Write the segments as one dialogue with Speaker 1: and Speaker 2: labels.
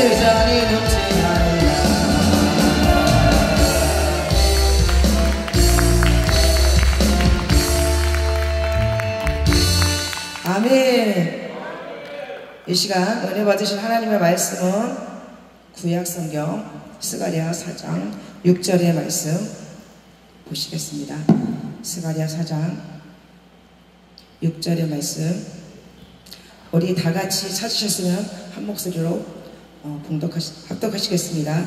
Speaker 1: 내 잔이 넘지 않으라. 아멘. 이 시간 은혜 받으신 하나님의 말씀은 구약성경 스가랴 4장 6절의 말씀 보시겠습니다. 스가랴 4장 6절의 말씀, 우리 다같이 찾으셨으면 한 목소리로 합독하시겠습니다.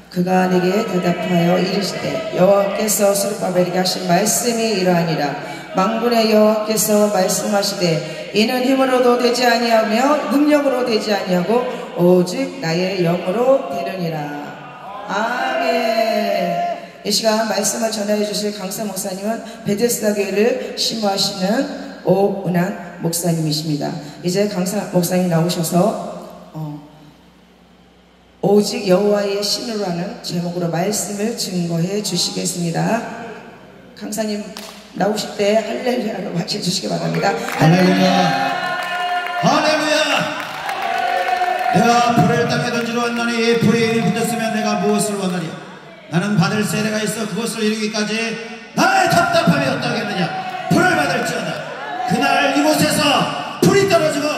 Speaker 1: 그가 내게 대답하여 이르시되 여호와께서 스룹바벨에게 하신 말씀이 이러하니라. 만군의 여호와께서 말씀하시되 이는 힘으로도 되지 아니하며 능력으로 되지 아니하고 오직 나의 영으로 되느니라. 아멘. 이 시간 말씀을 전해 주실 강사 목사님은 베데스다 교회를 심호하시는 오은한 목사님이십니다. 이제 강사 목사님 나오셔서 오직 여호와의 신으로 하는 제목으로 말씀을 증거해 주시겠습니다. 강사님 나오실 때 할렐루야로 맞춰 주시기 바랍니다.
Speaker 2: 할렐루야, 할렐루야. 내가 불을 땅에 던지러 왔노니 불이 이미 붙었으면 내가 무엇을 원하리. 나는 받을 세례가 있어 그것을 이루기까지 나의 답답함이 어떠하겠느냐. 불을 받을지어다. 그날 이곳에서 불이 떨어지고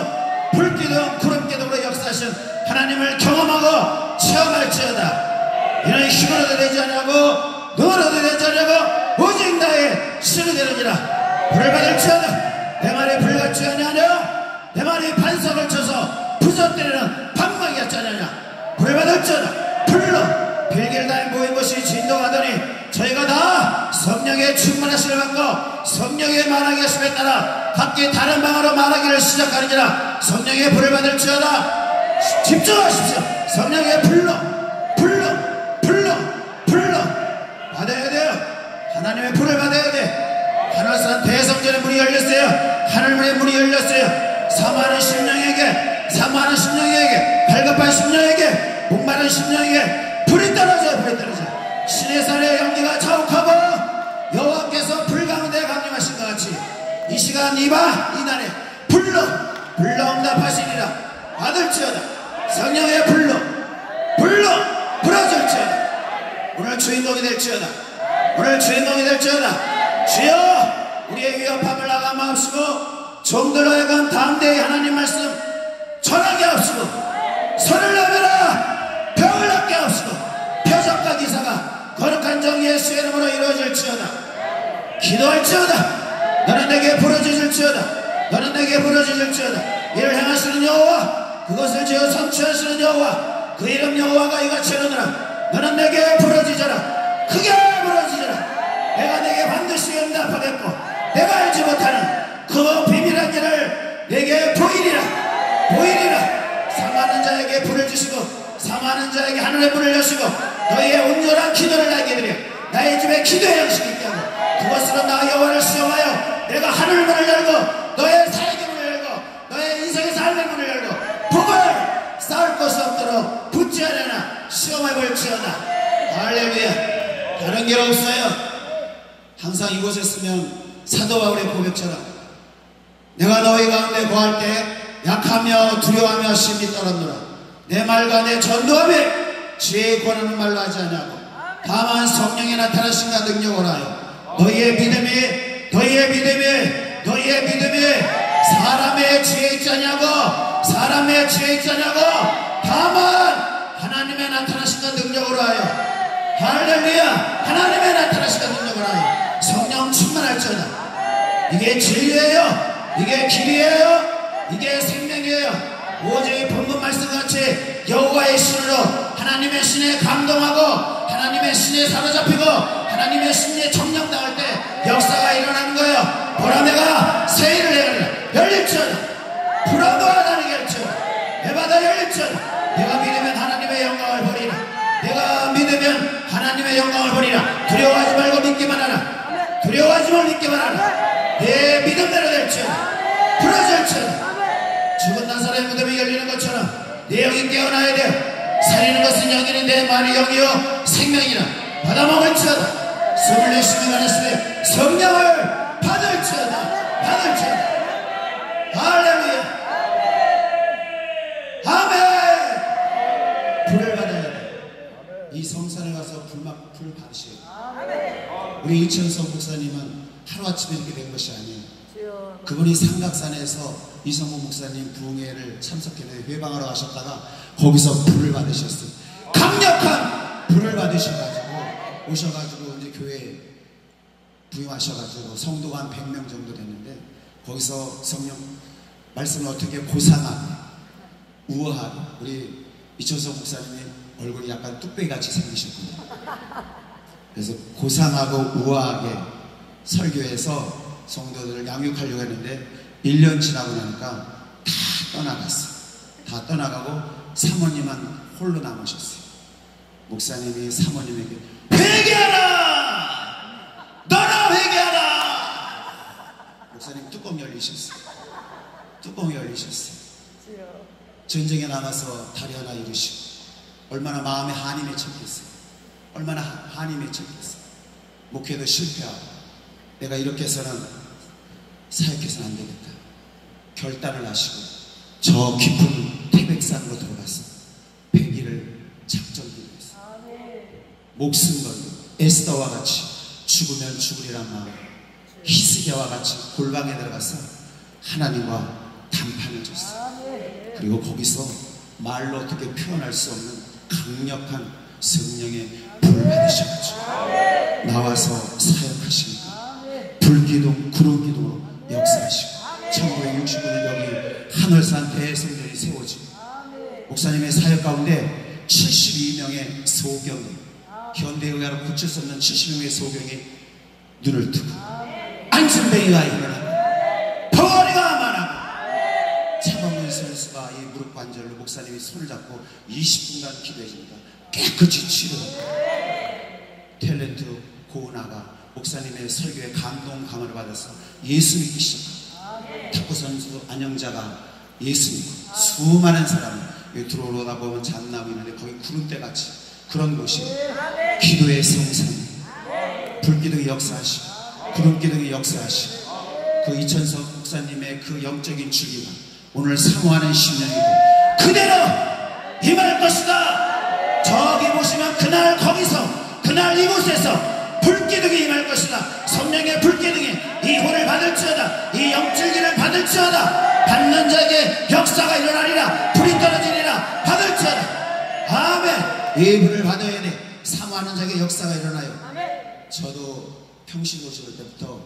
Speaker 2: 불기둥 구름기둥으로 역사하신 하나님을 경험하고 체험할지어다. 이는 힘으로도 되지 아니하고 능으로도 되지 아니하고 오직 나의 신이 되느니라. 불을 받을지어다. 내 말이 불같지 아니하냐. 내 말이 반석을 쳐서 부서뜨리는 방망이 같지 아니하냐. 불을 받을지어다. 불로 빌기를 다해 모인 것이 진동하더니 저희가 다 성령의 충만하심을 받고 성령의 말하게 하심에 따라 각기 다른 방으로 말하기를 시작하느니라. 성령의 불을 받을지어다. 집중하십시오. 성령의 불로 받아야 돼요. 하나님의 불을 받아야 돼. 하늘산 대성전의 문이 열렸어요. 하늘문의 문이 열렸어요. 사모하는 심령에게, 사모하는 심령에게, 갈급한 심령에게, 목마른 심령에게 불이 떨어져요. 불이 떨어져요. 신의 산의 연기가 자욱하고 여호와께서 불 가운데 강림하신 것 같이 이 시간 이날에 불로 응답하시리라. 받을지어다. 성령의 불로 불어줄지어다. 오늘 주인공이 될지어다. 오늘 주인공이 될지어다. 주여 우리의 위협함을 나가 마옵시고 종들로 하여금 담대히 하나님 말씀 전하게 하옵시고 선을 나가라. 병을 낫게 하옵시고 표적과 기사가 거룩한 정 예수의 이름으로 이루어질지어다. 기도할지어다. 너는 내게 부르짖을지어다. 너는 내게 부르짖을지어다. 이를 행하시는 여호와, 그것을 지어 성취하시는 여호와, 그 이름 여호와가 이같이 이르노라. 너는 내게 부르짖어라. 크게 부르짖어라. 내가 내게 반드시 응답하겠고 내가 알지 못하는 그 비밀한 일을 내게 보이리라. 사모하는 자에게 불을 주시고 사모하는 자에게 하늘의 문을 여시고 너희의 온전한 기도를 나에게 드려 나의 집에 기도의 양식이 있게 하고 그것으로 나 여호와를 시험하여 내가 하늘 문을 열고 너의 사역의 문을 열고 너의 인생의 삶의 문을 열고 복을 쌓을 것이 없도록 붙지 않으나 시험해볼지어다. 할렐루야. 다른 길 없어요. 항상 이곳에 있으면 사도 바울의 고백처럼 내가 너희 가운데 거할 때 약하며 두려워하며 심히 떨었노라. 내 말과 내 전도함에 지혜의 권하는 말로 하지 않냐고 다만 성령이 나타나신가 능력을 하여 너희의 믿음이 사람의 지혜 있자냐고 다만 하나님의 나타나신가 능력으로 하여 할렐루야. 하나님의 나타나신가 능력을 하여 성령 충만할지어다. 이게 진리예요. 이게 길이에요. 이게 생명이에요. 오직 본문 말씀같이 여호와의 신으로 하나님의 신에 감동하고 하나님의 신에 사로잡히고 하나님의 신에 정령당할 때 역사가 일어나는 거예요. 보라 내가 세일을 해가리라. 열릴지어다. 불어도와 나에게 할지어다. 내 바다 열릴지어다. 내가 믿으면 하나님의 영광을 보리라. 내가 믿으면 하나님의 영광을 보리라. 두려워하지 말고 믿기만 하라. 두려워하지 말고 믿기만 하라. 내 믿음대로 될지어다. 부러질지어다. 죽은 나사로의 무덤이 열리는 것처럼 내 영이 깨어나야 돼. 살리는 것은 영이니 말이 영이요 생명이라. 받아먹을지어다. 숨을 내쉬며 가르치며 성령을 받을지어다. 할렐루야. 아멘. 불을 받아야 돼. 이 성산에 가서 불 받으셔야 돼. 우리 이천석 목사님은 하루아침에 이렇게 된 것이 아니에요. 그분이 삼각산에서 이성모 목사님 부흥회를 참석했는데 회방하러 가셨다가 거기서 불을 받으셨어요. 강력한 불을 받으셔가지고 오셔가지고 이제 교회에 부임하셔가지고 성도가 한 100명 정도 됐는데 거기서 성령 말씀을 어떻게 고상하게 우아하게 우리 이천석 목사님이 얼굴이 약간 뚝배기같이 생기셨거든요. 그래서 고상하고 우아하게 설교해서 성도들을 양육하려고 했는데 1년 지나고 나니까 다 떠나갔어. 다 떠나가고 사모님만 홀로 남으셨어요. 목사님이 사모님에게 회개하라! 너나 회개하라! 목사님 뚜껑 열리셨어요. 뚜껑이 열리셨어요. 전쟁에 나가서 다리 하나 잃으시고 얼마나 마음에 한이 맺혔겠어요. 얼마나 한이 맺혔겠어요. 목회도 실패하고 내가 이렇게 해서는 사역해서는 안 되겠다. 결단을 하시고 저 깊은 태백산으로 들어가서 100일을 작전기로 했어요. 목숨 걸고 에스더와 같이 죽으면 죽으리란 마음, 히스기야와 같이 골방에 들어가서 하나님과 담판을 줬어요. 그리고 거기서 말로 어떻게 표현할 수 없는 강력한 성령의 불을 받으셔가지고 나와서 사역하시니까 불기둥, 구름기둥으로 역사하시고 1969년 여기 하늘산 대성전이 세워지고 목사님의 사역 가운데 72명의 소경이 현대의학으로 고칠 수 없는 72명의 소경이 눈을 뜨고 안진뱅이가 일어나고 덩어리가 많아고 차범근 선수가 이 무릎 관절로 목사님이 손을 잡고 20분간 기도해줍니다. 깨끗이 치료하고 탤런트 고은아가 목사님의 설교에 감동 감화를 받아서 예수 믿기 시작합니다. 탁구 선수 안영자가 예수 믿고 수많은 사람이 여기 들어오다 보면 잣나무 있는데 거기 구름대같이 그런 곳이 기도의 성산, 불기둥이 역사하시고 구름기둥이 역사하시고 그 이천석 목사님의 그 영적인 주기가 오늘 사모하는 10년이고 그대로 임할 것이다. 저기 보시면 그날 거기서 그날 이곳에서 불기둥이 임할 것이다. 성령의 불기둥이 이 혼을 받을지어다. 이 영줄기를 받을지어다. 받는 자에게 역사가 일어나리라. 불이 떨어지리라. 받을지어다. 아멘. 이 불을 받아야 돼. 사모하는 자에게 역사가 일어나요. 저도 평신 오실 때부터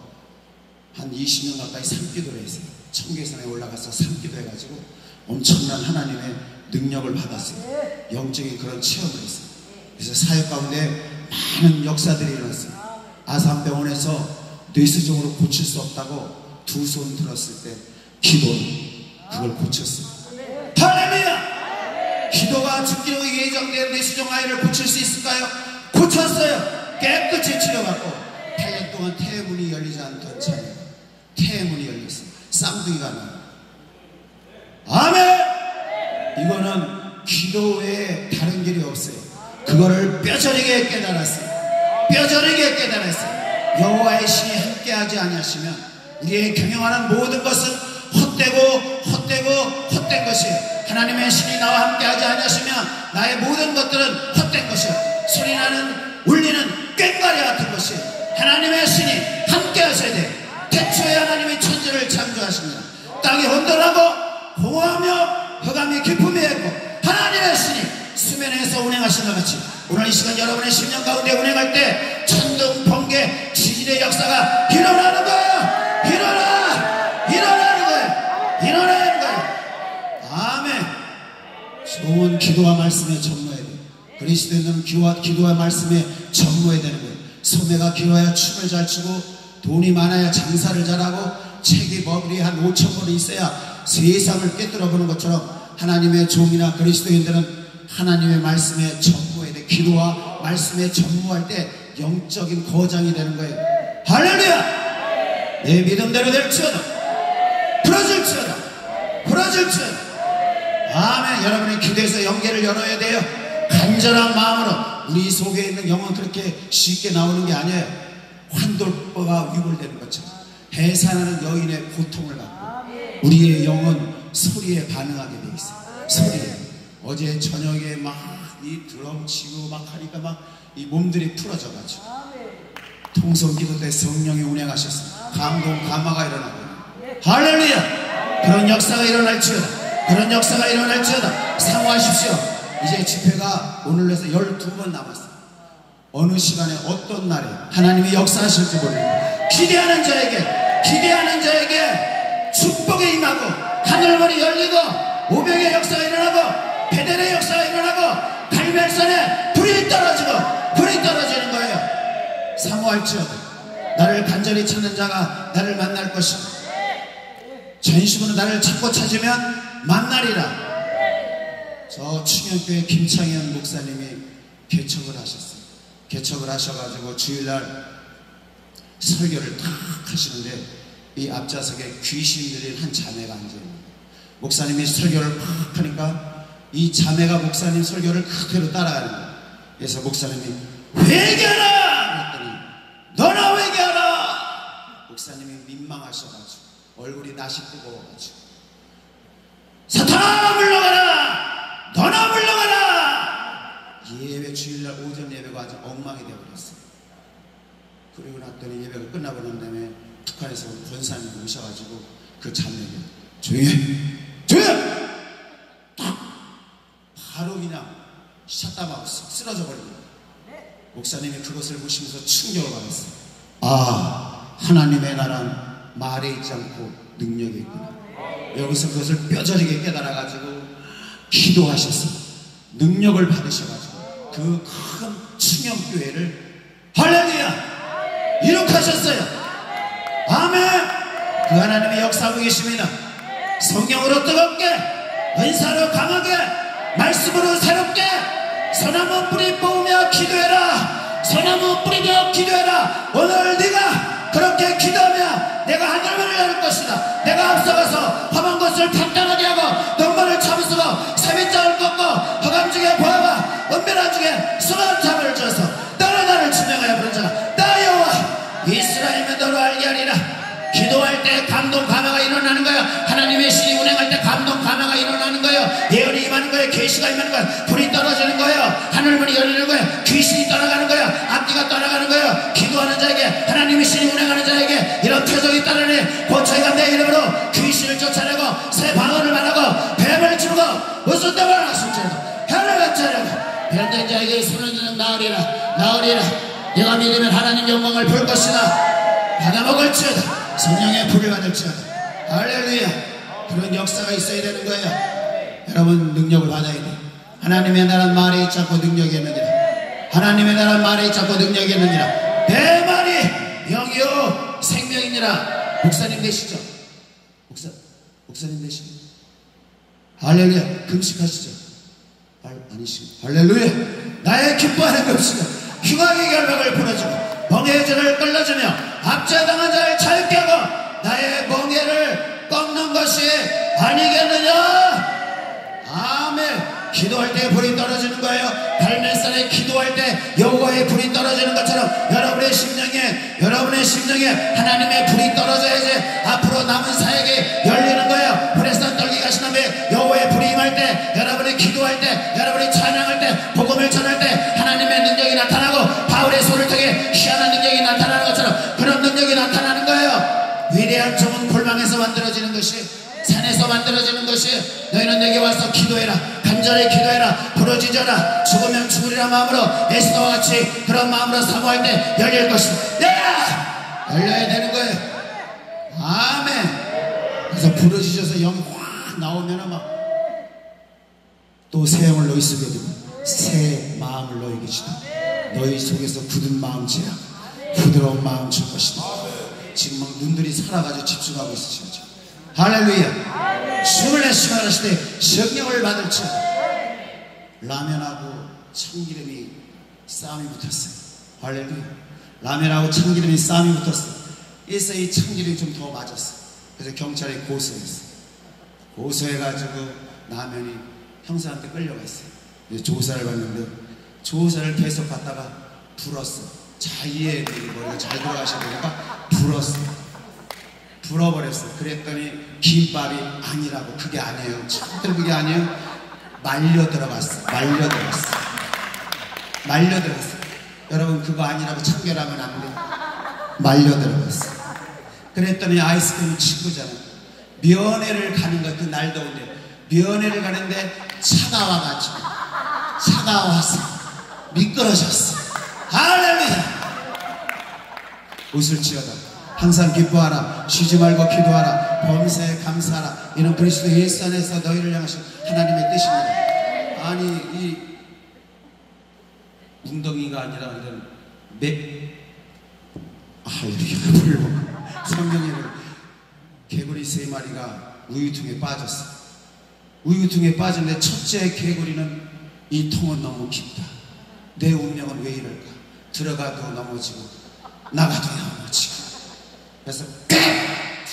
Speaker 2: 한 20년 가까이 산기도를 했어요. 청계산에 올라가서 산기도 해가지고 엄청난 하나님의 능력을 받았어요. 영적인 그런 체험을 했어요. 그래서 사역 가운데 많은 역사들이 일어났어요. 아산병원에서 뇌수종으로 고칠 수 없다고 두 손 들었을 때 기도로 그걸 고쳤어요. 할렐루야! 기도가 죽기로 예정된 뇌수종 아이를 고칠 수 있을까요? 고쳤어요. 깨끗이 치료받고 8년 동안 태문이 열리지 않던 차에 태문이 열렸어요. 쌍둥이가 나요. 아멘! 이거는 기도 외에 다른 길이 없어요. 그거를 뼈저리게 깨달았어요. 뼈저리게 깨달았어요. 여호와의 신이 함께하지 아니하시면 우리의 경영하는 모든 것은 헛된 것이에요. 하나님의 신이 나와 함께하지 아니하시면 나의 모든 것들은 헛된 것이에요. 소리나는 울리는 꽹과리 같은 것이에요. 하나님의 신이 함께하셔야 돼요. 태초에 하나님이 천지를 창조하십니다. 땅이 혼돈하고 공허하며 흑암이 깊음이 있고 하나님의 신이 수면에서 운행하신 것 같이 오늘 이 시간 여러분의 10년 가운데 운행할 때 천둥, 번개, 지진의 역사가 일어나는 거예요. 일어나는 거예요. 일어나는 거예요. 아멘. 좋은 기도와 말씀에 전무해야 돼요. 그리스도인은 기도와 말씀에 전무해야 되는 거예요. 소매가 길어야 춤을 잘 추고 돈이 많아야 장사를 잘하고 책이 머리에 한 5,000권이 있어야 세상을 꿰뚫어 보는 것처럼 하나님의 종이나 그리스도인들은 하나님의 말씀에 전무해야 돼. 기도와 말씀에 전무할 때 영적인 거장이 되는 거예요. 할렐루야! 내 믿음대로 될지어다. 부러질지어다. 아멘. 여러분의 기도에서 영계를 열어야 돼요. 간절한 마음으로. 우리 속에 있는 영은 그렇게 쉽게 나오는 게 아니에요. 환돌보가 위불되는 것처럼 해산하는 여인의 고통을 받고 우리의 영은 소리에 반응하게 돼 있어요. 소리에. 어제 저녁에 막 이 드럼 치고 막 하니까 막 이 몸들이 풀어져가지고 통성기도 때 성령이 운행하셨습니다. 감동 감화가 일어나고 할렐루야. 그런 역사가 일어날지어다. 그런 역사가 일어날지어다. 사모하십시오. 이제 집회가 오늘로 해서 12번 남았어요. 어느 시간에 어떤 날에 하나님이 역사하실지 모릅니다. 기대하는 자에게 축복이 임하고 하늘문이 열리고 오병의 역사가 일어나고 베델의 역사가 일어나고 갈멜산에 불이 떨어지는 거예요. 사모할지어다. 나를 간절히 찾는 자가 나를 만날 것이다. 전심으로 나를 찾고 찾으면 만나리라. 저 충현교회 김창현 목사님이 개척을 하셨어요. 개척을 하셔가지고 주일날 설교를 탁 하시는데 이 앞좌석에 귀신 들린 한 자매가 앉아있는 목사님이 설교를 팍 하니까 이 자매가 목사님 설교를 그대로 따라가는 거예요. 그래서 목사님이 회개하라! 그랬더니 너나 회개하라! 목사님이 민망하셔가지고 얼굴이 낯이 뜨거워가지고 사탄아 물러가라! 너나 물러가라! 예배 주일날 오전 예배가 아주 엉망이 되어버렸어요. 그리고 났더니 예배가 끝나고 난 다음에 북한에서 온 권사님이 오셔가지고 그 자매에게 조용해! 딱 바로 그냥 샷다하고 쓰러져 버린 거예요. 목사님이 그것을 보시면서 충격을 받았어요. 아, 하나님의 나라는 말에 있지 않고 능력이 있구나. 여기서 그것을 뼈저리게 깨달아가지고 기도하셨어요. 능력을 받으셔가지고 그 큰 충영교회를 할렐루야 이룩하셨어요. 아멘. 그 하나님의 역사하고 계십니다. 성령으로 뜨겁게, 은사로 강하게, 말씀으로 새롭게 소나무 뿌리 뽑으며 기도해라. 소나무 뿌리며 기도해라. 오늘 네가 그렇게 기도하며 내가 하늘문을 열 것이다. 내가 앞서가서 험한 것을 판단하게 하고 눈물을 참으시고 세뱃장을 꺾고 허감 중에 보아봐 은밀한 중에 수많은 잠을 줘서 너는 나를 증명하여 부르자. 나 여호와 이스라엘의 너로 알게 하리라. 기도할 때 감동 감화가 일어나는 거예요. 하나님의 신이 운행할 때 감동 감화가 일어나는 거예요. 예언이 임하는 거예요. 계시가 임하는 거예요. 불이 떨어지는 거예요. 하늘문이 열리는 거예요. 귀신이 떠나가는 거예요. 앞뒤가 떠나가는 거예요. 기도하는 자에게 하나님의 신이 운행하는 자에게 이런 표적이 따르니 곧 저희가 내 이름으로 귀신을 쫓아내고 새 방언을 말하고 뱀을 치르고 무슨 dem을 하실지라도 혀를 가짜려고 변된 자에게 손을 드는 나으리라. 내가 믿으면 하나님 영광을 볼 것이다. 받아먹을지어다. 성령의 불을 받을지어다. 할렐루야. 그런 역사가 있어야 되는 거예요. 여러분 능력을 받아야 돼. 하나님의 나라는 말에 있지 않고 능력이 있느니라. 하나님의 나라는 말에 있지 않고 능력이 있느니라. 내 말이 영이요 생명이니라. 목사님 되시죠? 목사님 되시죠? 할렐루야. 금식하시죠? 아니시죠? 할렐루야. 나의 기뻐하는 금식은 흉악의 결박을 풀어주고 멍에의 죄를 끌어주며 압제당한 자를 자유케 하고 나의 멍에를 꺾는 것이 아니겠느냐. 아멘. 기도할 때 불이 떨어지는 거예요. 갈멜산에 기도할 때 여호와의 불이 떨어지는 것처럼 여러분의 심령에 하나님의 불이 떨어져야지 앞으로 남은 사역이 열리는 거예요. 불에서 떨기 가신 다음에 여호와의 불이 임할 때, 여러분이 기도할 때, 여러분이 찬양할 때, 복음을 전할 때 하나님의 능력이 나타나고 바울의 손을 통해 희한한 능력이 나타나는 것처럼 그런 능력이 나타나는 거예요. 위대한 종은 골방에서 만들어지는 것이, 산에서 만들어지는 것이, 너희는 내게 와서 기도해라. 간절히 기도해라. 부르짖어라. 죽으면 죽으리라 마음으로 에스더와 같이 그런 마음으로 사모할 때 열릴 것이다. 열려야 되는 거예요. 아멘. 그래서 부르짖어서 영이 확 나오면 막 또 새 영을 너희 속에 두고 새 마음을 너희 계시다. 너희 속에서 굳은 마음 제약, 부드러운 마음 줄 것이다. 지금 막 눈들이 살아가지고 집중하고 있으시죠. 할렐루야. 숨을 내쉬며 하실 때 성령을 받을지어다. 라면하고 참기름이 싸움이 붙었어요. 할렐루야. 라면하고 참기름이 싸움이 붙었어요. 그래서 이 참기름이 좀 더 맞았어요. 그래서 경찰이 고소했어요. 고소해가지고 라면이 형사한테 끌려갔어요. 조사를 받는데 조사를 계속 받다가 불었어. 자기의 머리가 잘 들어가셔야 되니까 불어버렸어. 그랬더니 김밥이 아니라고. 그게 아니에요. 절대로 그게 아니에요. 말려 들어갔어. 말려들었어요. 여러분 그거 아니라고 참견하면 안 돼. 말려들었어요. 그랬더니 아이스크림 친구잖아. 면회를 가는 거야. 그 날 더운데 면회를 가는데 차가워서 미끄러졌어. 할렐루야. 웃을 지어다. 항상 기뻐하라. 쉬지 말고 기도하라. 범사에 감사하라. 이는 그리스도 예수 안에서 너희를 향하신 하나님의 뜻입니다. 아니 이 웅덩이가 아니라 이런 성경에는 개구리 3마리가 우유통에 빠졌어. 우유통에 빠졌는데 첫째 개구리는 이 통은 너무 깊다. 내 운명은 왜 이럴까? 들어가도 넘어지고 나가도 넘어지고. 그래서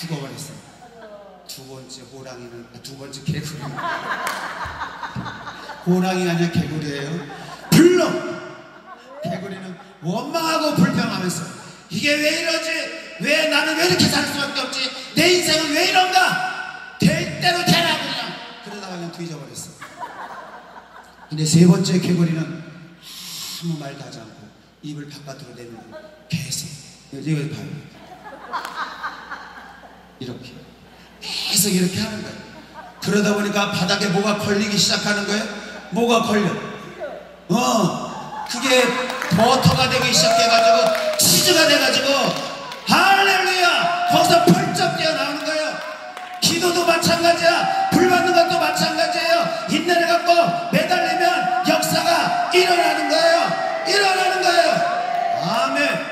Speaker 2: 죽어버렸어. 두 번째 개구리는 호랑이가 아니라 개구리예요. 불러. 개구리는 원망하고 불평하면서 이게 왜 이러지? 왜 나는 왜 이렇게 살 수밖에 없지? 내 인생은 왜 이런가? 될 대로 되라 그냥. 그러다가 그냥 뒤져버렸어. 근데 세 번째 개구리는 아무 말도 하지 않고 입을 바깥으로 내밀고 계속 이걸 봐요. 이렇게 계속 이렇게 하는 거예요. 그러다 보니까 바닥에 뭐가 걸리기 시작하는 거예요. 뭐가 걸려? 그게 버터가 되기 시작해가지고 치즈가 돼가지고 할렐루야. 거기서 펄쩍 뛰어나오는 거예요. 기도도 마찬가지야. 불 받는 것도 마찬가지예요. 인내를 갖고 매달리면 역사가 일어나는 거예요. 일어나는 거예요. 아멘.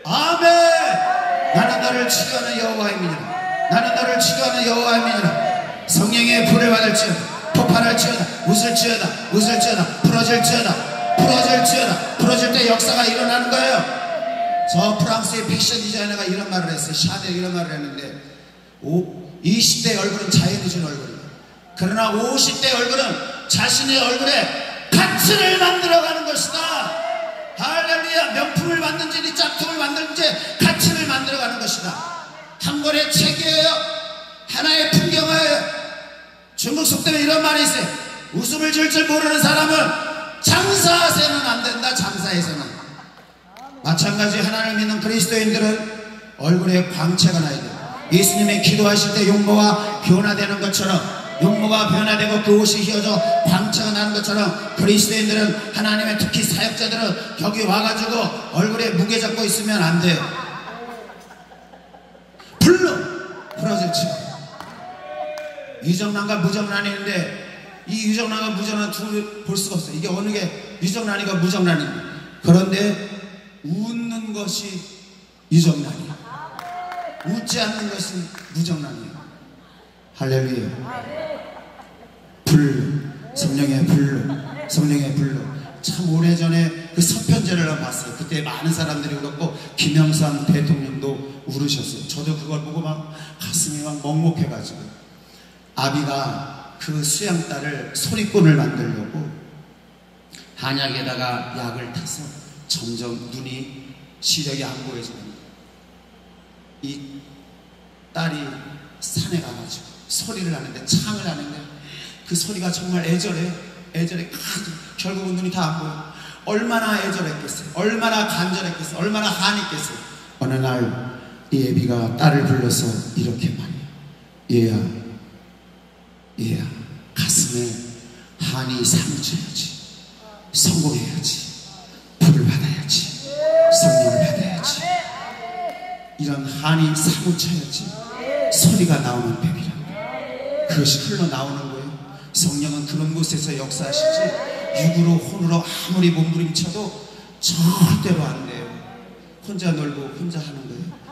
Speaker 2: 아멘. 나는 너를 치료하는 여호와의 민이라. 나는 너를 치료하는 여호와의 민이라. 성령의 불을 받을지어다. 폭발할지어다. 웃을지어다. 웃을지어다. 부러질지어다. 부러질지어다. 부러질 때 역사가 일어나는 거예요. 저 프랑스의 패션 디자이너가 이런 말을 했어요. 샤넬 이런 말을 했는데 20대 얼굴은 자연이 준 얼굴이에요. 그러나 50대 얼굴은 자신의 얼굴에 가치를 만들어가는 것이다. 할렐루야. 명품을 만든지 짝퉁을 만든지 가치를 만들어가는 것이다. 한 권의 책이에요. 하나의 풍경이에요. 중국 속담에 이런 말이 있어요. 웃음을 줄 줄 모르는 사람은 장사해서는 안 된다. 장사해서는. 마찬가지 하나님을 믿는 그리스도인들은 얼굴에 광채가 나야 돼요. 예수님의 기도하실 때 용모가 변화되는 것처럼, 용모가 변화되고 그 옷이 휘어져 광채가 나는 것처럼 그리스도인들은, 하나님의 특히 사역자들은 여기 와가지고 얼굴에 무게 잡고 있으면 안 돼요. 불러 부러질지. 유정란과 무정란이 있는데 이 유정란과 무정란 둘을 볼 수가 없어요. 이게 어느 게 유정란이가 무정란입니다. 그런데 웃는 것이 유정란이에요. 웃지 않는 것은 무정란이에요. 할렐루야. 불로, 성령의 불로, 성령의 불로. 참 오래전에 그 서편제를 봤어요. 그때 많은 사람들이 울었고 김영삼 대통령도 울으셨어요. 저도 그걸 보고 막 가슴이 막 먹먹해가지고, 아비가 그 수양딸을 소리꾼을 만들려고 한약에다가 약을 타서 점점 눈이 시력이 안 보여지는 거예요. 이 딸이 산에 가가지고 소리를 하는데, 창을 하는데 그 소리가 정말 애절해. 결국은 눈이 다 안 보여. 얼마나 애절했겠어요. 얼마나 간절했겠어요. 얼마나 한했겠어요. 어느 날 이 애비가 딸을 불러서 이렇게 말해요. 얘야, 가슴에 한이 사무쳐야지. 성공해야지. 불을 받아야지. 성령을 받아야지. 이런 한이 사무쳐야지 소리가 나오는 뱀이랍니다. 그것이 흘러나오는 거예요. 성령은 그런 곳에서 역사하시지 육으로 혼으로 아무리 몸부림쳐도 절대로 안 돼요. 혼자 놀고 혼자 하는 거예요.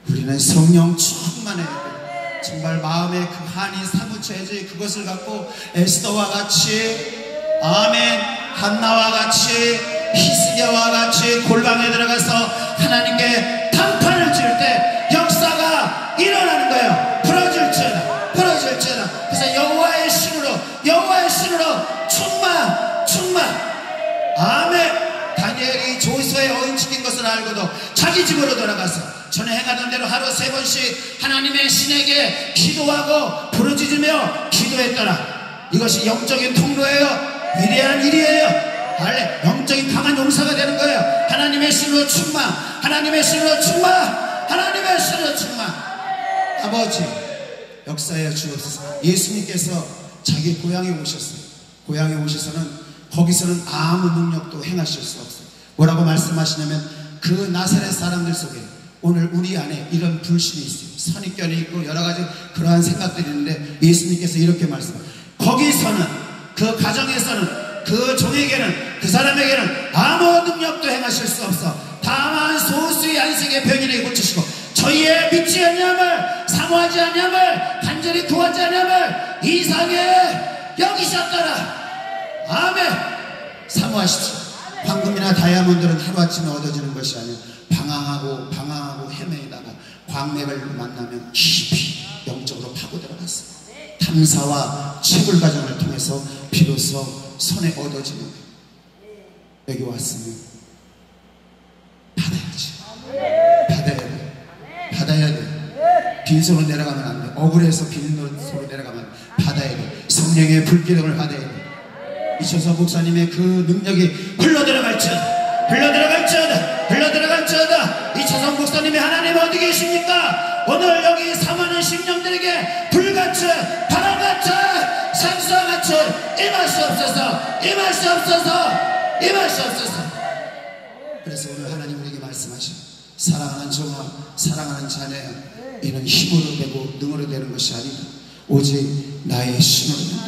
Speaker 2: 우리는 성령 충만해야 돼요. 정말 마음에 그 한이 사무쳐야지. 그것을 갖고 에스더와 같이, 아멘, 한나와 같이, 히스기야와 같이 골방에 들어가서 하나님께 단판을 칠 때 역사가 일어나는 거예요. 부러질지어다. 그래서 여호와의 신으로 충만. 아멘. 다니엘이 조수에 어인시킨 것을 알고도 자기 집으로 돌아가서 전에 행하던 대로 하루 3번씩 하나님의 신에게 기도하고 부르짖으며 기도했더라. 이것이 영적인 통로예요. 위대한 일이에요. 할래 영적인 강한 용사가 되는 거예요. 하나님의 신으로 충만, 하나님의 신으로 충만, 하나님의 신으로 충만. 아버지 역사에 주옵소서. 예수님께서 자기 고향에 오셨어요. 고향에 오셔서는 거기서는 아무 능력도 행하실 수 없어요. 뭐라고 말씀하시냐면 그 나사렛 사람들 속에 오늘 우리 안에 이런 불신이 있어요. 선입견이 있고 여러가지 그러한 생각들이 있는데 예수님께서 이렇게 말씀해요. 거기서는 그 가정에서는 그 종에게는 그 사람에게는 아무 능력도 행하실 수 없어. 다만 소수의 안식의 병인에게 고치시고 저희의 믿지 않냐을 사모하지 않냐을 간절히 구하지 않냐을 이상에 여기셨더라. 아멘. 사모하십시오. 황금이나 다이아몬드는 하루아침에 얻어지는 것이 아니라 방황하고 헤매다가 광맥을 만나면 깊이 영적으로 파고 들어갔어요. 탐사와 채굴 과정을 통해서 비로소 손에 얻어지는 거예요. 여기 왔으면 받아야 돼. 빈손으로 내려가면 안 돼. 억울해서 빈손으로 내려가면 받아야 돼. 성령의 불기름을 받아야 돼. 이천서 목사님의 그 능력이 흘러들어갈지어다. 이천서 목사님이 하나님 어디 계십니까? 오늘 여기 사모하는 심령들에게 불같이 바람같이 생수와 같이 임하시옵소서. 그래서 오늘 하나님 우리에게 말씀하시오. 사랑하는 종아, 사랑하는 자녀야, 이는 힘으로 되고 능으로 되는 것이 아니다. 오직 나의 힘으로 된다.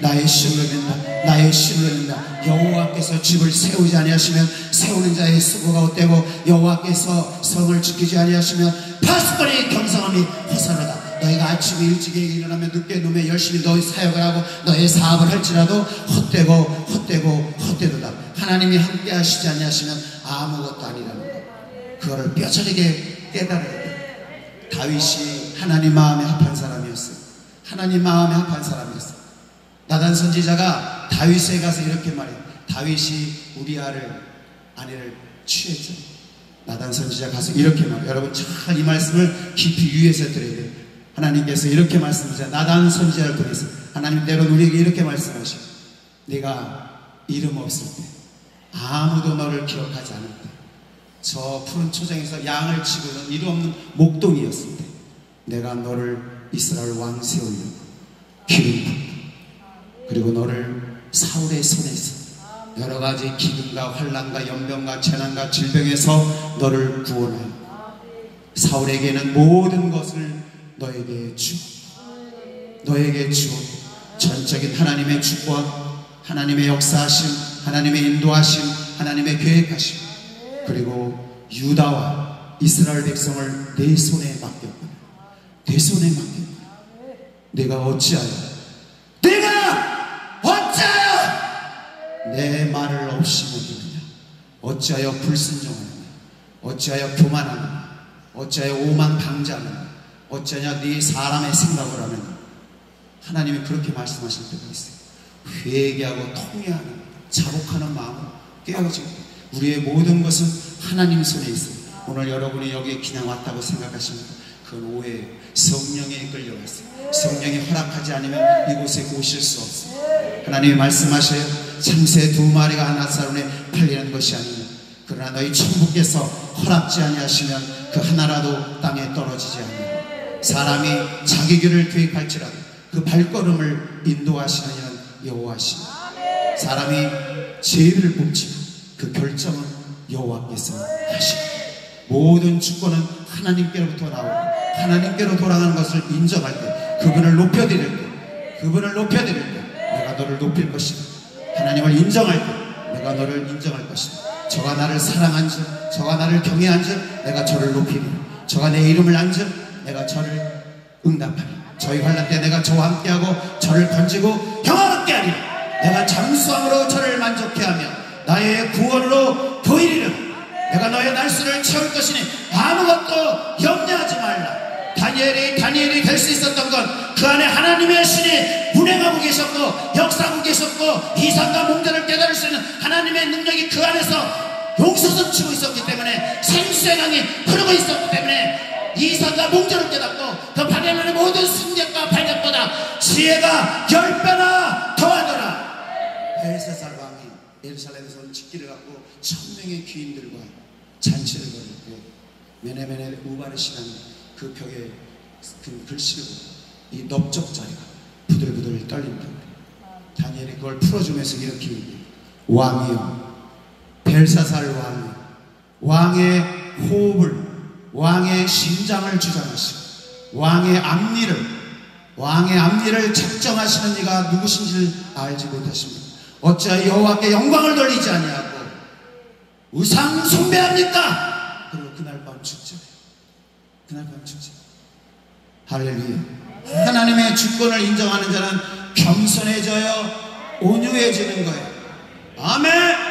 Speaker 2: 나의 힘으로 된다. 여호와께서 집을 세우지 아니하시면 세우는 자의 수고가 헛되고 여호와께서 성을 지키지 아니하시면 파수꾼의 경성함이 허사로다. 너희가 아침에 일찍이 일어나면 늦게 누우면 열심히 너희 사역을 하고 너의 사업을 할지라도 헛되도다. 하나님이 함께 하시지 아니하시면 아무것도 아니라는 것. 그거를 뼈저리게 깨달아야 돼. 다윗이 하나님 마음에 합한 사람이었어요. 나단 선지자가 다윗에 가서 이렇게 말해요. 다윗이 우리아를 아내를 취했죠. 나단 선지자 가서 이렇게 말해요. 여러분 잘 이 말씀을 깊이 유의해서 들어야 돼요. 하나님께서 이렇게 말씀하세요. 나단 선지자를 통해서 하나님 때로는 우리에게 이렇게 말씀하셔요. 네가 이름 없을 때, 아무도 너를 기억하지 않을 때, 저 푸른 초장에서 양을 치고는 이름 없는 목동이었을 때 내가 너를 이스라엘 왕 세우려고 기름 붓고 그리고 너를 사울의 손에서 여러가지 기근과 환난과 연병과 재난과 질병에서 너를 구원하여 사울에게는 모든 것을 너에게 주어 전적인 하나님의 주권, 하나님의 역사하심, 하나님의 인도하심, 하나님의 계획하심, 그리고 유다와 이스라엘 백성을 내 손에 맡겼구나. 내가 어찌하여 내 말을 없이 먹이느냐? 어찌하여 불순종하느냐? 어찌하여 교만하느냐? 어찌하여 오만방자하느냐? 어찌하냐 네 사람의 생각을 하느냐? 하나님이 그렇게 말씀하실 때가 있어요. 회개하고 통회하는 자복하는 마음으로 깨어지고 우리의 모든 것은 하나님 손에 있어요. 오늘 여러분이 여기에 그냥 왔다고 생각하십니까? 그건 오해예요. 성령에 이끌려왔어요. 성령이 허락하지 않으면 이곳에 오실 수 없어요. 하나님이 말씀하셔요. 참새 2마리가 하나사론에 팔리는 것이 아니냐. 그러나 너희 천부께서 허락지 아니하시면 그 하나라도 땅에 떨어지지 않느냐. 사람이 자기 길을 계획할지라도 그 발걸음을 인도하시는 이는 여호와시니 사람이 죄를 뽑지만 그 결정은 여호와께서 하시고 모든 주권은 하나님께로부터 나오고 하나님께로 돌아가는 것을 인정할 때 그분을 높여드릴 때 내가 너를 높일 것이다. 하나님을 인정할 때 내가 너를 인정할 것이다. 저가 나를 사랑한즉 저가 나를 경외한즉 내가 저를 높이리. 저가 내 이름을 안즉 내가 저를 응답하리. 저희 환난 때 내가 저와 함께하고 저를 건지고 평화롭게 하리라. 내가 장수함으로 저를 만족케 하며 나의 구원으로 보이리라. 내가 너의 날수를 채울 것이니 아무것도 염려하지 말라. 다니엘이 될 수 있었던 건 그 안에 하나님의 신이 운행하고 계셨고 역사하고 계셨고 이상과 몽자를 깨달을 수 있는 하나님의 능력이 그 안에서 용서선 치고 있었기 때문에 생수의 강이 흐르고 있었기 때문에 이상과 몽자를 깨닫고 그 바벨론의 모든 승객과 발격보다 지혜가 10배나 더하더라. 벨사살 왕이 예루살렘에서 직기를 갖고 1000명의 귀인들과 잔치를 벌였고 메네메네 우바르시라는 그 벽에 그 글씨를 보고 이 넓적자리가 부들부들 떨린다. 다니엘이 그걸 풀어주면서 이렇게 얘기해요. 왕이요, 벨사살 왕이 왕의 호흡을, 왕의 심장을 주장하시고 왕의 앞니를 작정하시는 이가 누구신지를 알지 못하십니까? 어찌하여 여호와께 영광을 돌리지 아니하고 우상 숭배합니까? 그리고 그날 밤 축제해요. 그날 밤 축제. 할렐루야. 하나님의 주권을 인정하는 자는 겸손해져요, 온유해지는 거예요. 아멘.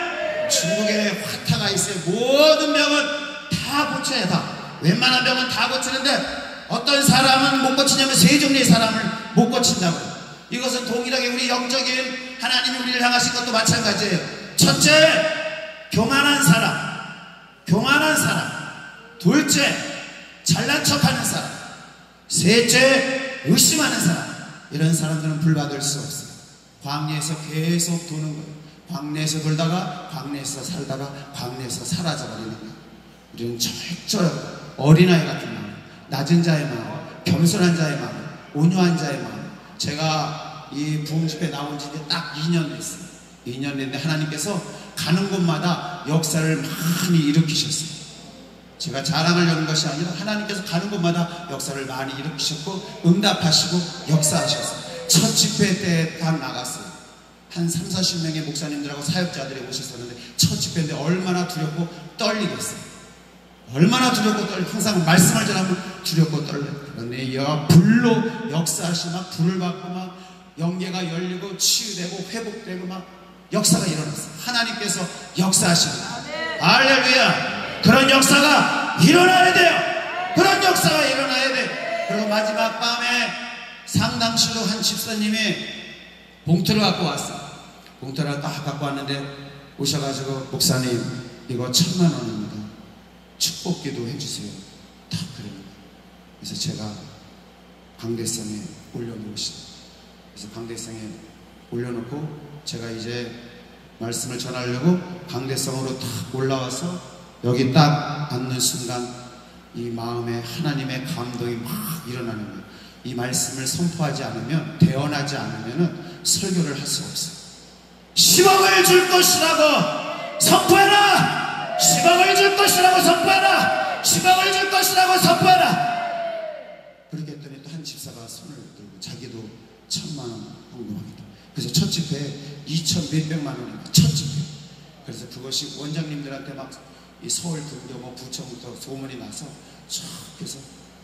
Speaker 2: 중국에 화타가 있어요. 모든 병은 다 고쳐야 다. 웬만한 병은 다 고치는데 어떤 사람은 못 고치냐면 세 종류의 사람을 못 고친다고요. 이것은 동일하게 우리 영적인 하나님이 우리를 향하신 것도 마찬가지예요. 첫째, 교만한 사람. 둘째, 잘난 척하는 사람. 셋째, 의심하는 사람. 이런 사람들은 불받을 수 없어요. 광야에서 계속 도는 거예요. 광야에서 돌다가 광야에서 살다가 광야에서 사라져버리는 거예요. 우리는 철저히 어린아이 같은 마음, 낮은 자의 마음, 겸손한 자의 마음, 온유한 자의 마음. 제가 이 부흥집회 나온 지 이제 딱 2년 됐어요. 2년 됐는데 하나님께서 가는 곳마다 역사를 많이 일으키셨어요. 제가 자랑하려는 것이 아니라 하나님께서 가는 곳마다 역사를 많이 일으키셨고 응답하시고 역사하셨어요. 첫 집회 때 딱 나갔어요. 한 30-40명의 목사님들하고 사역자들이 오셨었는데 첫 집회인데 얼마나 두렵고 떨리겠어요. 얼마나 두렵고 떨려. 항상 말씀을 전하면 두렵고 떨려. 그런데 불로 역사하시 막 불을 받고 막 영계가 열리고 치유되고 회복되고 막 역사가 일어났어요. 하나님께서 역사하십니다. 할렐루야. 그런 역사가 일어나야 돼요. 그런 역사가 일어나야 돼. 그리고 마지막 밤에 상당실로 한 집사님이 봉투를 갖고 왔어요. 봉투를 딱 갖고 왔는데 오셔가지고 목사님 이거 1000만 원입니다. 축복기도 해주세요. 딱 그럽니다. 그래서 제가 강대성에 올려놓으시다. 그래서 강대성에 올려놓고 제가 이제 말씀을 전하려고 강대성으로 딱 올라와서 여기 딱 앉는 순간 이 마음에 하나님의 감동이 막 일어나는 거예요. 이 말씀을 선포하지 않으면, 대언하지 않으면 설교를 할 수 없어요. 10억을 줄 것이라고 선포해라. 10억을 줄 것이라고 선포해라. 10억을 줄 것이라고 선포해라. 그렇게 했더니 또 한 집사가 손을 들고 자기도 1000만 원 헌금하겠다. 그래서 첫 집회에 2천 몇백만 원입니다. 첫 집회. 그래서 그것이 원장님들한테 막 이 서울 근교 뭐 부천부터 소문이 나서 쫙 해서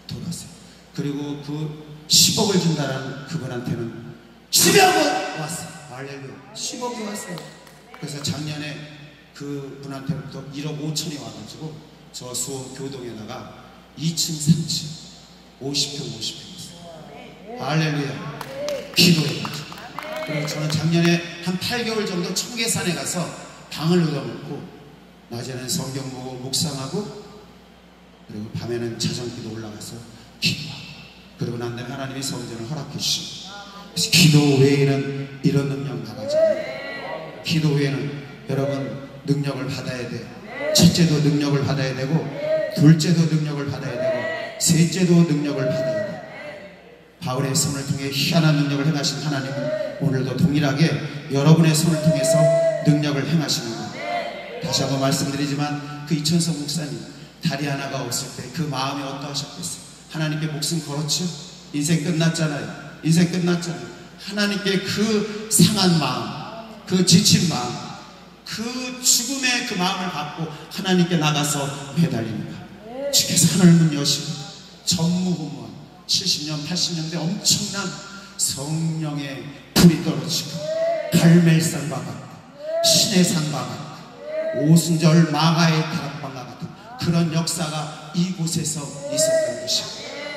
Speaker 2: 돌았어요. 그리고 그 10억을 준다라는 그분한테는 10억은 왔어요. 할렐루야. 10억이 왔어요. 그래서 작년에 그 분한테부터 1억 5천이 와가지고 저 수원 교동에다가 2층 3층 50평 있어요. 할렐루야. 기도해가지고. 그리고 저는 작년에 한 8개월 정도 청계산에 가서 방을 얻어놓고 낮에는 성경 보고 묵상하고 그리고 밤에는 자정기도 올라가서 기도하고 그러고 난 다음에 하나님이 성전을 허락해 주시고 그래서 기도 외에는 이런 능력 나가지 않아요. 기도 외에는 여러분 능력을 받아야 돼요. 첫째도 능력을 받아야 되고 둘째도 능력을 받아야 되고 셋째도 능력을 받아야 돼요. 바울의 손을 통해 희한한 능력을 행하신 하나님은 오늘도 동일하게 여러분의 손을 통해서 능력을 행하시는 거예요. 다시 한번 말씀드리지만 그 이천석 목사님 다리 하나가 없을 때 그 마음이 어떠하셨겠어요? 하나님께 목숨 걸었죠? 인생 끝났잖아요. 인생 끝났잖아요. 하나님께 그 상한 마음, 그 지친 마음, 그 죽음의 그 마음을 갖고 하나님께 나가서 매달리는 거예요. 주께서 하늘 문 여시고 전무후무한 70년 80년대 엄청난 성령의 불이 떨어지고 갈멜산과 같고 신의 산과 같고 오순절 마가의 다락방과 같은 그런 역사가 이곳에서 있었던 것이고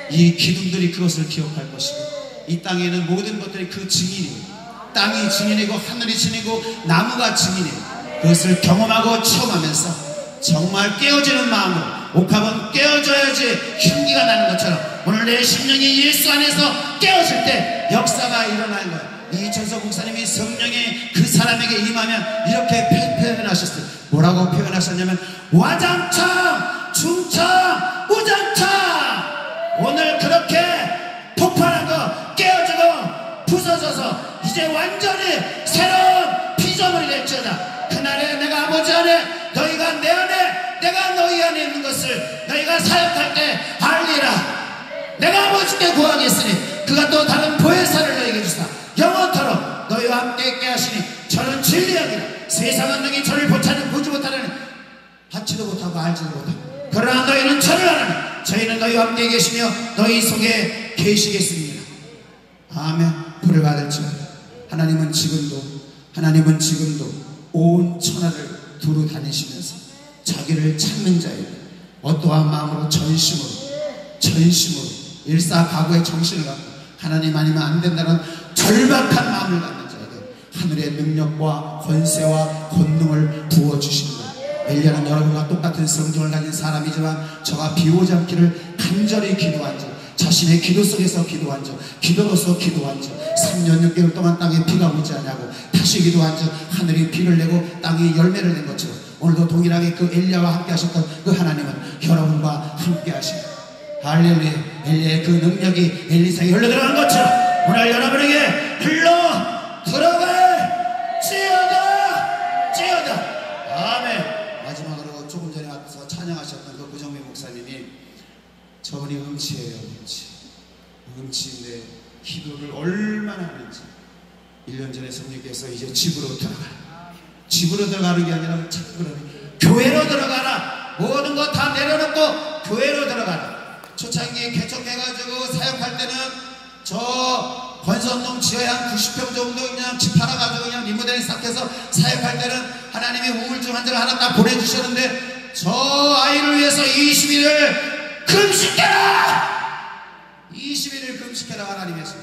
Speaker 2: 이 기둥들이 그것을 기억할 것이고 이 땅에는 모든 것들이 그 증인이고 땅이 증인이고 하늘이 증인이고 나무가 증인이고 그것을 경험하고 체험하면서 정말 깨어지는 마음으로 옥합은 깨어져야지 향기가 나는 것처럼 오늘 내 심령이 예수 안에서 깨어질 때 역사가 일어나는 거예요. 이천석 목사님이 성령의 그 사람이 사람에게 임하면 이렇게 표현하셨어요. 뭐라고 표현하셨냐면 와장창 중창 우장창. 오늘 그렇게 폭발한 거 깨어지고 부서져서 이제 완전히 새로운 피조물이 될지어다. 그날에 내가 아버지 안에 너희가 내 안에 내가 너희 안에 있는 것을 너희가 사역할 때 알리라. 내가 아버지께 구하겠으니 그가 또 다른 보혜사를 너희에게 주사 영원토록 너희와 함께 있게 하시니 저는 진리하기라. 세상은 능히 저를 보지 못하려니 받지도 못하고 알지도 못하고 그러나 너희는 저를 아나니 저희는 너희와 함께 계시며 너희 속에 계시겠습니다. 아멘. 부를 받을지어다. 하나님은 지금도 온 천하를 두루 다니시면서 자기를 찾는 자에게 어떠한 마음으로 전심으로 일사각오의 정신을 갖고 하나님 아니면 안 된다는 절박한 마음을 갖는 자에게 하늘의 능력과 권세와 권능을 부어주시는 거예요. 엘리야는 여러분과 똑같은 성정을 가진 사람이지만 저가 비오지 않기를 간절히 기도한 자, 자신의 기도 속에서 기도한 자, 기도로서 기도한 자, 3년 6개월 동안 땅에 비가 오지 않냐고 다시 기도한 자, 하늘이 비를 내고 땅이 열매를 낸 것처럼 오늘도 동일하게 그 엘리야와 함께 하셨던 그 하나님은 여러분과 함께 하십니다. 할렐루야. 엘리야의 그 능력이 엘리사에게 흘러들어가는 것처럼 오늘 여러분에게 흘러 들어갈지어다. 아멘. 마지막으로 조금 전에 와서 찬양하셨던 그 구정민 목사님이 저분이 음치예요. 음치인데 기도를 얼마나 하는지 1년 전에 성령께서 이제 집으로 들어가는 게 아니라 교회로 들어가라. 모든 거 다 내려놓고 교회로 들어가라. 초창기에 개척해가지고 사역할 때는 저 권선동 지하에 한 90평 정도 그냥 집 팔아가지고 그냥 리모델링 싹 해서 사역할 때는 하나님이 우울증 환자를 하나 딱 보내주셨는데 저 아이를 위해서 20일을 금식해라! 20일을 금식해라. 하나님께서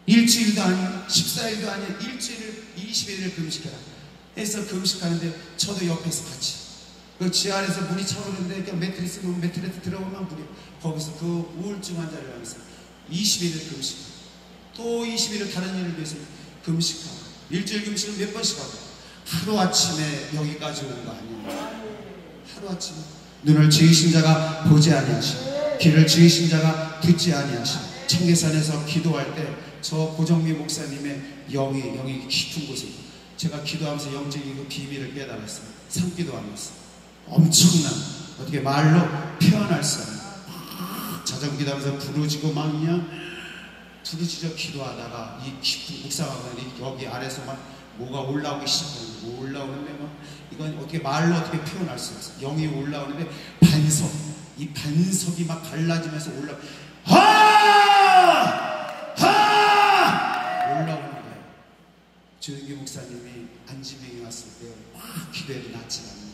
Speaker 2: 일주일도 아니고 14일도 아니고 일주일을 20일을 금식해라 해서 금식하는데 저도 옆에서 같이 그 지하 안에서 물이 차오르는데 매트리스 들어오면 물이 거기서 그 우울증 환자를 위해서 20일을 금식하고 또 20일을 다른 일을 위해서 금식하고 일주일 금식은 몇 번씩 하고 하루아침에 여기까지 온 거 아니에요. 하루아침에 눈을 지으신 자가 보지 아니하시고 귀를 지으신 자가 듣지 아니하시고 청계산에서 기도할 때 저 고정미 목사님의 영이 깊은 곳에 제가 기도하면서 영적인 그 비밀을 깨달았어요. 산기도하면서 엄청난 어떻게 말로 표현할 수 없는 자정기도하면서 부르짖고 막 그냥 부르짖어 기도하다가 이 깊은 묵상하고 여기 아래서 막 뭐가 올라오기 시작하는데 뭐 올라오는데 막 이건 어떻게 말로 어떻게 표현할 수 없어. 영이 올라오는데 이 반석이 막 갈라지면서 올라오는 거예요. 조영기 목사님이 안지명이 왔을 때 막 기도해도 낫지 않는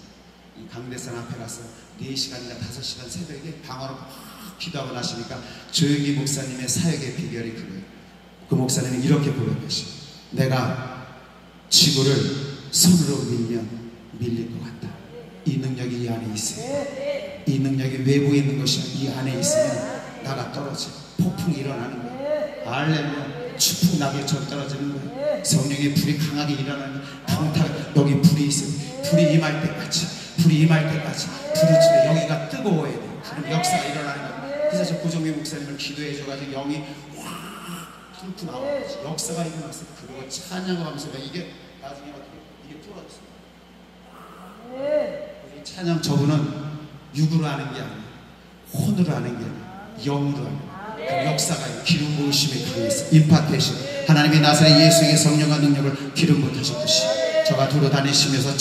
Speaker 2: 이 강대산 앞에 가서 4시간이나 5시간 새벽에 방언으로 막 기도하고 나시니까 조영기 목사님의 사역의 비결이 그거예요. 그 목사님이 이렇게 고백하시고 내가 지구를 손으로 밀면 밀릴 것 같다. 이 능력이 이 안에 있어요. 이 능력이 외부에 있는 것이 이 안에 있으면 나가 떨어져 폭풍이 일어나는 거예요. 알렐루야. 추풍 낙엽처럼 떨어지는 거예요. 성령의 불이 강하게 일어나는 강타 여기 불이 있어요. 불이 임할 때까지 부르짖어 여기가 뜨거워야 돼요. 그럼 역사가 일어나는 거예요. 그래서 저 고정미 목사님을 기도해 줘가지고 영이 확 뚫고 나오는 거지. 역사가 일어났어요. 그리고 찬양을 하면서 이게 나중에 어떻게 이게 뚫어졌어요. 이 찬양 저분은 육으로 하는 게 아니에요. 혼으로 하는 게 아니에요. 영으로 하는 거예요. 그 역사가 기름 부으심이 강했어. 임파테이션. 하나님이 나사렛 예수에게 성령과 능력을 기름 부으셨듯이 저가 두루 다니시면서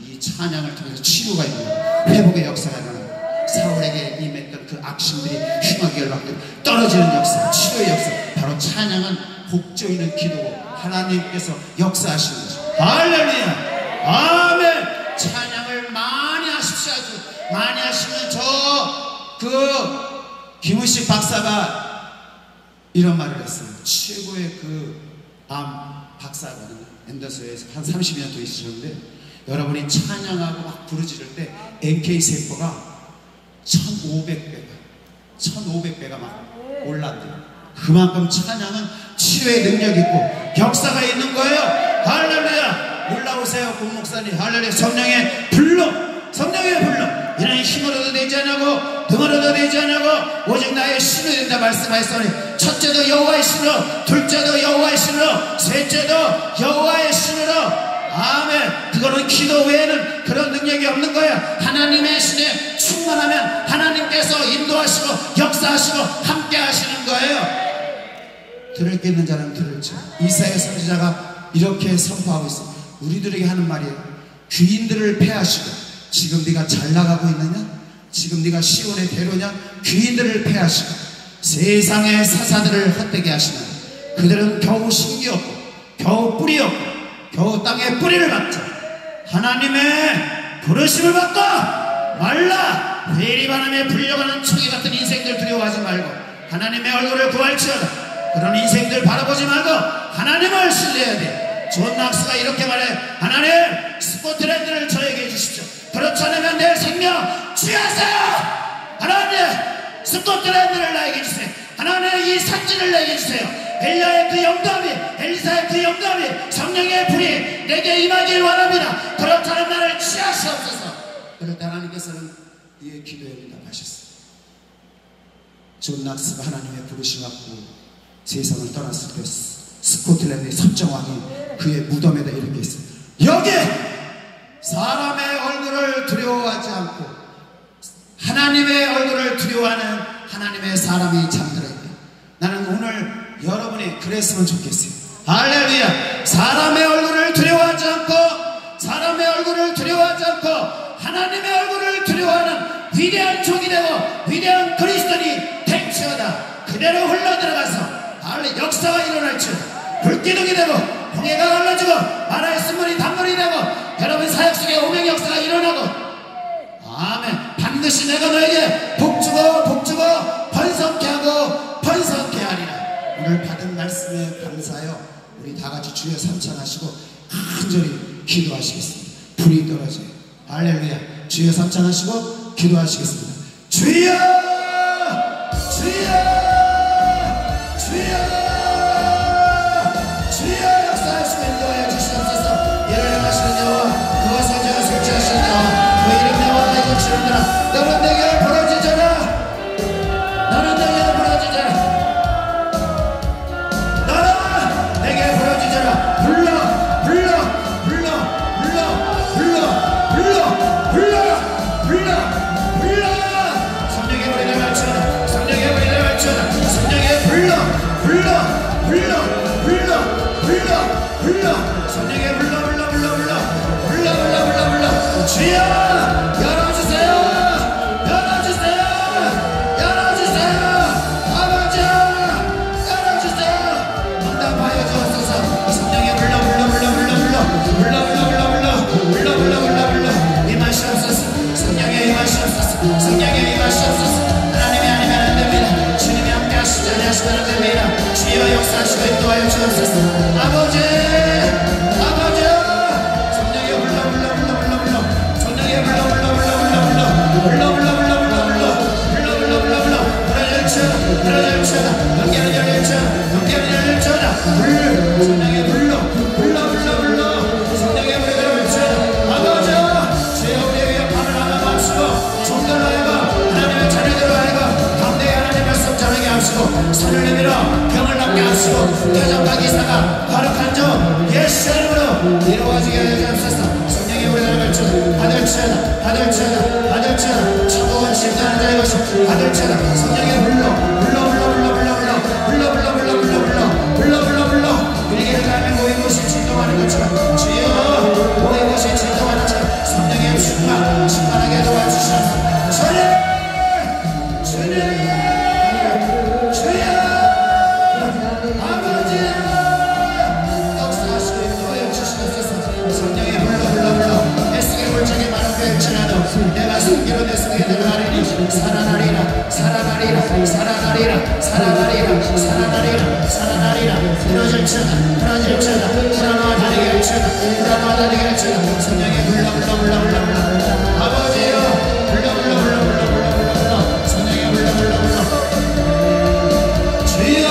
Speaker 2: 이 찬양을 통해서 치유가 일어나고 회복의 역사가 일어나고 사울에게 임했던 그 악신들이 흉하게 열받고 떨어지는 역사, 치유의 역사. 바로 찬양은 복조 있는 기도고 하나님께서 역사하시는 거죠. 할렐루야. 아멘. 찬양을 많이 하십시오. 아주 많이 하시면 김은식 박사가 이런 말을 했어요. 최고의 암 박사거든요. 앤더슨에서 한 30년 더 있으셨는데 여러분이 찬양하고 막 부르짖을 때 NK세포가 1500배가 막 올라온대요. 그만큼 찬양은 치유의 능력이 있고 역사가 있는 거예요. 박석훈 목사님 할렐루야 성령의 불로 성령의 불로 이는 힘으로도 되지 않고 등으로도 되지 않고 오직 나의 신이 된다 말씀하셨으니 첫째도 여호와의 신으로 둘째도 여호와의 신으로 셋째도 여호와의 신으로 아멘. 그거는 기도 외에는 그런 능력이 없는 거야. 하나님의 신에 충만하면 하나님께서 인도하시고 역사하시고 함께 하시는 거예요. 들을 게 있는 자는 들을지. 이사야 선지자가 이렇게 선포하고 있어. 우리들에게 하는 말이에요. 귀인들을 패하시고 지금 네가 잘 나가고 있느냐? 지금 네가 시온의 대로냐? 귀인들을 패하시고 세상의 사사들을 헛되게 하시는 그들은 겨우 신기 없고 겨우 뿌리 없고 겨우 땅에 뿌리를 박자 하나님의 부르심을 받고 말라 회리반함에 불려가는 총이 같은 인생들 두려워하지 말고 하나님의 얼굴을 구할지어다. 그런 인생들 바라보지 말고 하나님을 신뢰해야 돼. 존 낙스가 이렇게 말해. 하나님 스코틀랜드를 저에게 주십시오. 그렇지 않으면 내 생명 취하세요. 하나님 스코틀랜드를 나에게 주세요. 하나님 이 산지를 내게 주세요. 엘리야의 그 영감이 엘리사의 그 영감이 성령의 불이 내게 임하길 원합니다. 그렇다면 나를 취하시옵소서. 그럴 때 하나님께서는 이의 기도에 응답하셨어요. 존 낙스가 하나님의 부르심 받고 세상을 떠났을 때 스코틀랜드의 섭정왕이 그의 무덤에다 이렇게 했어요. 여기 사람의 얼굴을 두려워하지 않고 하나님의 얼굴을 두려워하는 하나님의 사람이 잠들어 있다. 나는 오늘 여러분이 그랬으면 좋겠어요. 할렐루야. 사람의 얼굴을 두려워하지 않고 사람의 얼굴을 두려워하지 않고 하나님의 얼굴을 두려워하는 위대한 종이 되고 위대한 그리스도인이 될지어다. 그대로 흘러들어가서 역사가 일어날지어다. 불기둥이 되고 홍해가 갈라지고 마라의 쓴물이 단물이 되고 여러분 사역 속에 오명 역사가 일어나고 아멘. 반드시 내가 너에게 복주고 번성케 하고 번성케 하리라. 오늘 받은 말씀에 감사하여 우리 다같이 주여 삼창하시고 간절히 기도하시겠습니다. 불이 떨어져요. 할렐루야. 주여 삼창하시고 기도하시겠습니다. 주여 주여 주여 주여 역사하시고 인도하여 주시옵소서. 이를 행하시는 여호와 그것을 제가 속죄하시는 여호와 그 이름 여호와 이거 치는들아 너는 내게 부러지잖아. 너는 내게 부러지잖아. 너는 내게 부러지잖아. 불러 성령의 불이 날치어다. 성령의 불이 날치어다. 성령의 불러 성령의 불러 주여 열어주세요. 아버지 열어주세요. 응답하여 주옵소서. 성령의 불러 임하시옵소서. 성령의 임하시옵소서. 성령의 임하시옵소서. 하나님이 아니면 안 됩니다. 주님이 함께 하시지 않으시면 안 됩니다. 주여 역사하시고 인도하여 주옵소서. 아버지 성령의 불러 성령의 부러질지어다. 연결은 열릴지어다. 성령의 불러 성령의 불이 열릴지어다. 아버지 주여 우리의 위협함을 하나 마시고 종들로 하여금 하나님의 자녀들로 하여금 가운데 하나님의 말씀 전하게 하시고 손을 내밀어 병을 낫게 하시고 대적과 기사가 거룩한 종 예수 이름으로 이루어지게 하여 주옵소서. 성령의 불이 열릴지어다. 받을지어다. 천국은 심장한 자의 것이 받을지어다. 성령의 불러 우리에게 가면 모인 곳이 진동하는 것처럼 주여 모인 곳이 진동하는 것처럼 성령의 충만하게 도와주시옵소서. 주님 주여 아버지 역사하시고 인도하여 주시옵소서. 성령의 불러 애쓰게 골짜기 많은 배치나도 내가 숨기로 내 속에 들어가리니 살아나리라 부러질지어다. 불안와 다리게 할지어다. 성령의 불러 아버지여 불러 성령의 불러 주여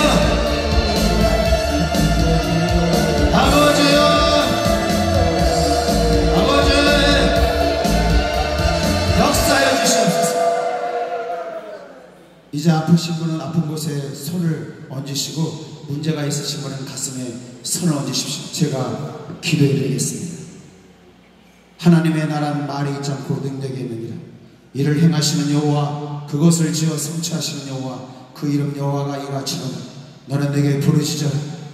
Speaker 2: 아버지여 아프신 분은 아픈 곳에 손을 얹으시고 문제가 있으신 분은 가슴에 손을 얹으십시오. 제가 기도해 드리겠습니다. 하나님의 나라는 말이 있지 않고 능력이 있느니라. 이를 행하시는 여호와, 그것을 지어 성취하시는 여호와, 그 이름 여호와가 이같이로다. 너는 내게 부르시자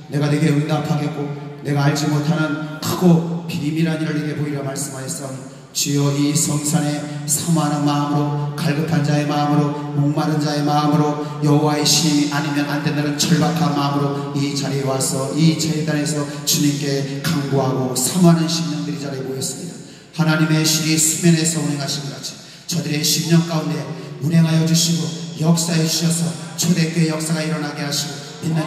Speaker 2: 내가 내게 응답하겠고 내가 알지 못하는 크고 비밀한 일을 내게 보이라 말씀하였사오니 주여 이 성산에 사모하는 마음으로, 갈급한 자의 마음으로, 목마른 자의 마음으로, 여호와의 신이 아니면 안 된다는 절박한 마음으로 이 자리에 와서 이 제단에서 주님께 간구하고 사모하는 심령들이 자리에 모였습니다. 하나님의 신이 수면에서 운행하신 것 같이 저들의 심령 가운데 운행하여 주시고 역사해 주셔서 초대교회 역사가 일어나게 하시고